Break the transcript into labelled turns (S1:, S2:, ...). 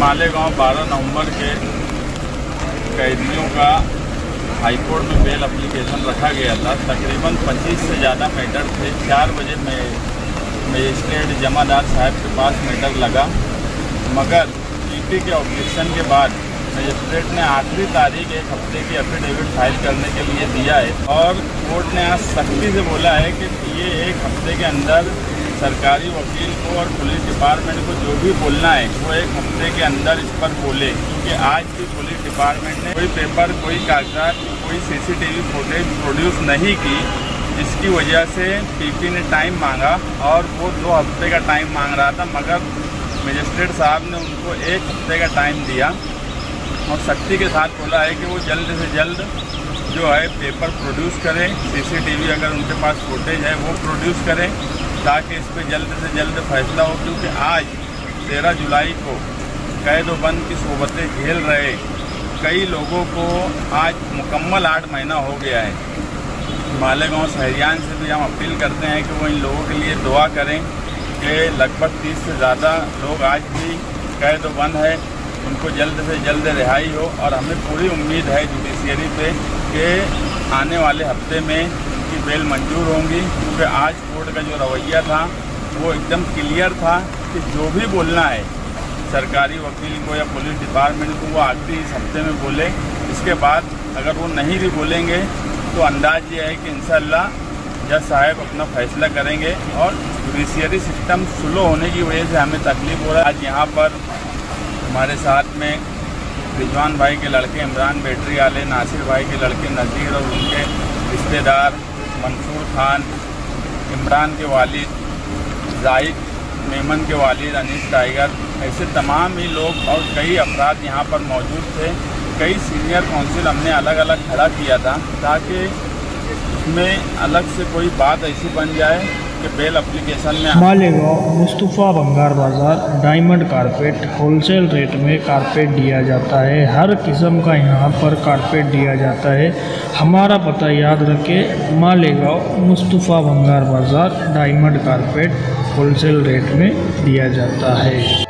S1: मालेगांव 12 नवंबर के कैदियों का हाईकोर्ट में बेल एप्लीकेशन रखा गया था। तकरीबन 25 से ज़्यादा मैटर थे। 4 बजे मजिस्ट्रेट जमादार साहब के पास मैटर लगा, मगर ईडी के ऑब्जेक्शन के बाद मजिस्ट्रेट ने आखिरी तारीख 1 हफ्ते की एफिडेविट फाइल करने के लिए दिया है और कोर्ट ने आज सख्ती से बोला है कि ये 1 हफ्ते के अंदर सरकारी वकील को और पुलिस डिपार्टमेंट को जो भी बोलना है वो 1 हफ्ते के अंदर इस पर बोले, क्योंकि आज भी पुलिस डिपार्टमेंट ने कोई पेपर, कोई कागजात, कोई सीसीटीवी फुटेज प्रोड्यूस नहीं की, जिसकी वजह से पीपी ने टाइम मांगा और वो 2 हफ्ते का टाइम मांग रहा था, मगर मजिस्ट्रेट साहब ने उनको 1 हफ्ते का टाइम दिया और सख्ती के साथ बोला है कि वो जल्द से जल्द जो है पेपर प्रोड्यूस करें, सीसीटीवी अगर उनके पास फुटेज है वो प्रोड्यूस करें, ताकि इस पर जल्द से जल्द फैसला हो। क्योंकि आज 13 जुलाई को कैद व बंद की सोबतें झेल रहे कई लोगों को आज मुकम्मल 8 महीना हो गया है। मालेगांव शहरियान से भी हम अपील करते हैं कि वो इन लोगों के लिए दुआ करें कि लगभग 30 से ज़्यादा लोग आज भी कैद व बंद है, उनको जल्द से जल्द रिहाई हो। और हमें पूरी उम्मीद है जुडिशरी पे कि आने वाले हफ्ते में की बेल मंजूर होंगी, क्योंकि आज कोर्ट का जो रवैया था वो एकदम क्लियर था कि जो भी बोलना है सरकारी वकील को या पुलिस डिपार्टमेंट को वो आखिरी इस हफ्ते में बोले। इसके बाद अगर वो नहीं भी बोलेंगे तो अंदाज ये है कि इंशाअल्लाह जज साहब अपना फैसला करेंगे। और जुडिशरी सिस्टम स्लो होने की वजह से हमें तकलीफ हो रहा है। आज यहाँ पर हमारे साथ में रिजवान भाई के लड़के इमरान बैटरी वाले, नासिर भाई के लड़के नज़ीर और उनके रिश्तेदार मंसूर खान, इमरान के वालिद जाहिद, मेमन के वालिद अनीस टाइगर, ऐसे तमाम ही लोग और कई अफराद यहाँ पर मौजूद थे। कई सीनियर काउंसिल हमने अलग अलग खड़ा किया था ताकि उसमें अलग से कोई बात ऐसी बन जाए कि बेल एप्लीकेशन में।
S2: मालेगांव मुस्तफ़ा भंगार बाज़ार डायमंड कारपेट होलसेल रेट में कारपेट दिया जाता है। हर किस्म का यहाँ पर कारपेट दिया जाता है। हमारा पता याद रखें, मालेगांव मुस्तफ़ा भंगार बाज़ार डायमंड कारपेट होलसेल रेट में दिया जाता है।